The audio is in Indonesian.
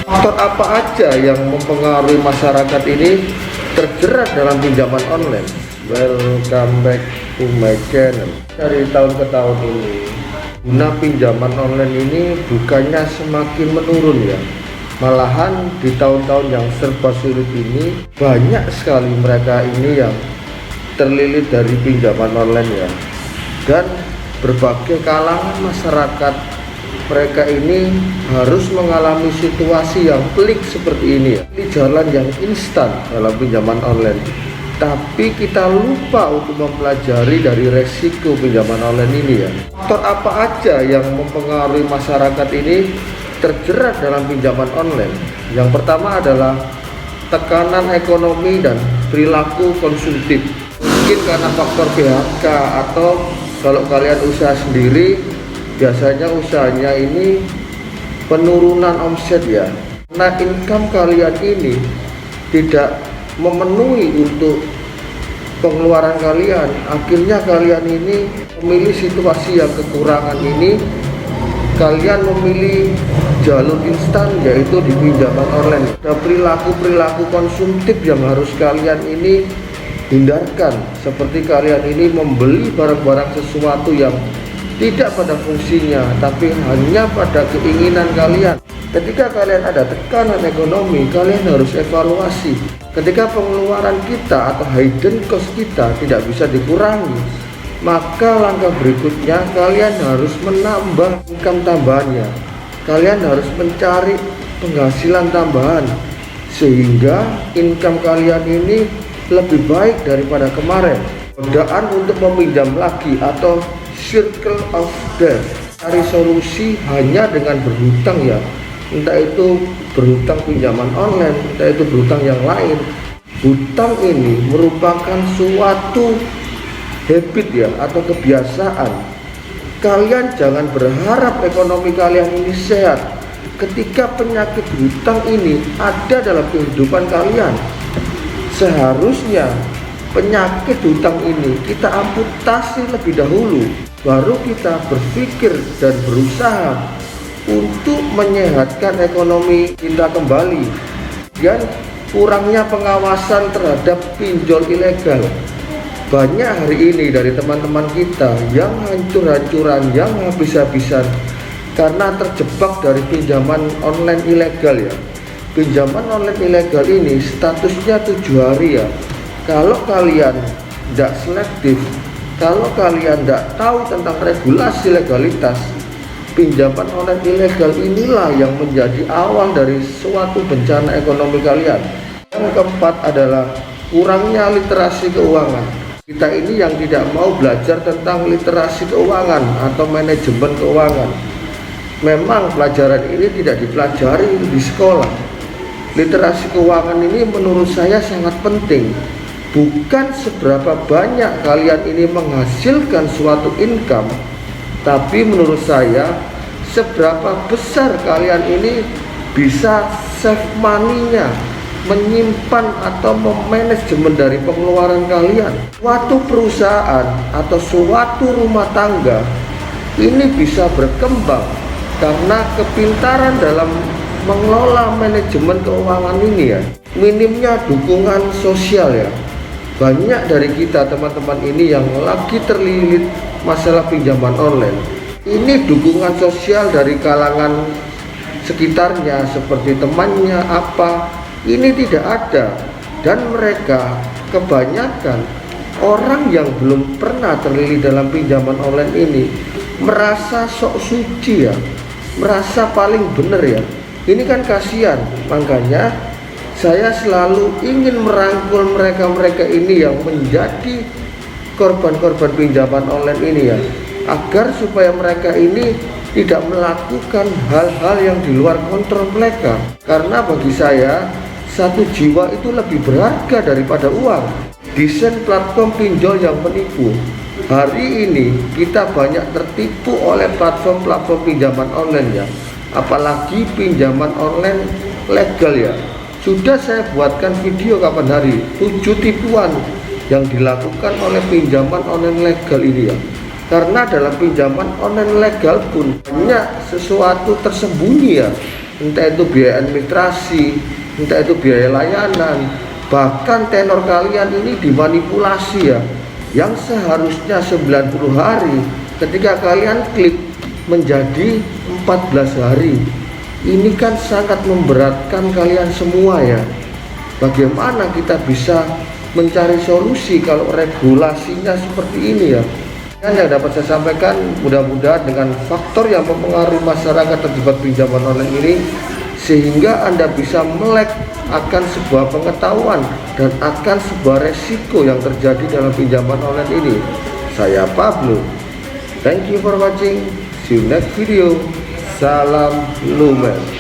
Faktor apa aja yang mempengaruhi masyarakat ini terjerat dalam pinjaman online? Welcome back to my channel. Dari tahun ke tahun ini, guna pinjaman online ini bukannya semakin menurun ya. Malahan di tahun-tahun yang serba sulit ini, banyak sekali mereka ini yang terlilit dari pinjaman online ya. Dan berbagai kalangan masyarakat, mereka ini harus mengalami situasi yang pelik seperti ini ya. Ini jalan yang instan dalam pinjaman online, tapi kita lupa untuk mempelajari dari resiko pinjaman online ini ya. Faktor apa aja yang mempengaruhi masyarakat ini terjerat dalam pinjaman online? Yang pertama adalah tekanan ekonomi dan perilaku konsumtif. Mungkin karena faktor PHK, atau kalau kalian usaha sendiri, biasanya usahanya ini penurunan omset ya. Nah, income kalian ini tidak memenuhi untuk pengeluaran kalian, akhirnya kalian ini memilih situasi yang kekurangan ini, kalian memilih jalur instan, yaitu di pinjaman online. Ada perilaku konsumtif yang harus kalian ini hindarkan, seperti kalian ini membeli barang-barang sesuatu yang tidak pada fungsinya, tapi hanya pada keinginan kalian. Ketika kalian ada tekanan ekonomi, kalian harus evaluasi. Ketika pengeluaran kita atau hidden cost kita tidak bisa dikurangi, maka langkah berikutnya kalian harus menambah income tambahannya. Kalian harus mencari penghasilan tambahan sehingga income kalian ini lebih baik daripada kemarin. Godaan untuk meminjam lagi atau circle of death, cari solusi hanya dengan berhutang ya, entah itu berhutang pinjaman online, entah itu berhutang yang lain. Hutang ini merupakan suatu habit ya, atau kebiasaan. Kalian jangan berharap ekonomi kalian ini sehat ketika penyakit hutang ini ada dalam kehidupan kalian. Seharusnya penyakit hutang ini kita amputasi lebih dahulu, baru kita berpikir dan berusaha untuk menyehatkan ekonomi kita kembali. Dan kurangnya pengawasan terhadap pinjol ilegal. Banyak hari ini dari teman-teman kita yang hancur-hancuran, yang habis-habisan karena terjebak dari pinjaman online ilegal ya. Pinjaman online ilegal ini statusnya 7 hari ya. Kalau kalian tidak selektif, kalau kalian tidak tahu tentang regulasi legalitas, pinjaman online ilegal inilah yang menjadi awal dari suatu bencana ekonomi kalian. Yang keempat adalah kurangnya literasi keuangan. Kita ini yang tidak mau belajar tentang literasi keuangan atau manajemen keuangan. Memang pelajaran ini tidak dipelajari di sekolah. Literasi keuangan ini menurut saya sangat penting. Bukan seberapa banyak kalian ini menghasilkan suatu income, tapi menurut saya seberapa besar kalian ini bisa save money-nya, menyimpan atau memanajemen dari pengeluaran kalian. Suatu perusahaan atau suatu rumah tangga ini bisa berkembang karena kepintaran dalam mengelola manajemen keuangan ini ya. Minimnya dukungan sosial ya. Banyak dari kita teman-teman ini yang lagi terlilit masalah pinjaman online. Ini dukungan sosial dari kalangan sekitarnya, seperti temannya apa, ini tidak ada. Dan mereka kebanyakan orang yang belum pernah terlilit dalam pinjaman online ini merasa sok suci ya, merasa paling benar ya. Ini kan kasihan. Makanya saya selalu ingin merangkul mereka-mereka ini yang menjadi korban-korban pinjaman online ini ya, agar supaya mereka ini tidak melakukan hal-hal yang di luar kontrol mereka. Karena bagi saya, satu jiwa itu lebih berharga daripada uang. Desain platform pinjol yang menipu. Hari ini kita banyak tertipu oleh platform-platform pinjaman online ya, apalagi pinjaman online legal ya. Sudah saya buatkan video kapan hari 7 tipuan yang dilakukan oleh pinjaman online legal ini ya. Karena dalam pinjaman online legal pun banyak sesuatu tersembunyi ya, entah itu biaya administrasi, entah itu biaya layanan, bahkan tenor kalian ini dimanipulasi ya, yang seharusnya 90 hari ketika kalian klik menjadi 14 hari. Ini kan sangat memberatkan kalian semua ya. Bagaimana kita bisa mencari solusi kalau regulasinya seperti ini ya? Yang dapat saya sampaikan, mudah-mudahan dengan faktor yang mempengaruhi masyarakat terjebak pinjaman online ini, sehingga Anda bisa melek akan sebuah pengetahuan dan akan sebuah resiko yang terjadi dalam pinjaman online ini. Saya Pablo, thank you for watching, see you next video. Salam lumer.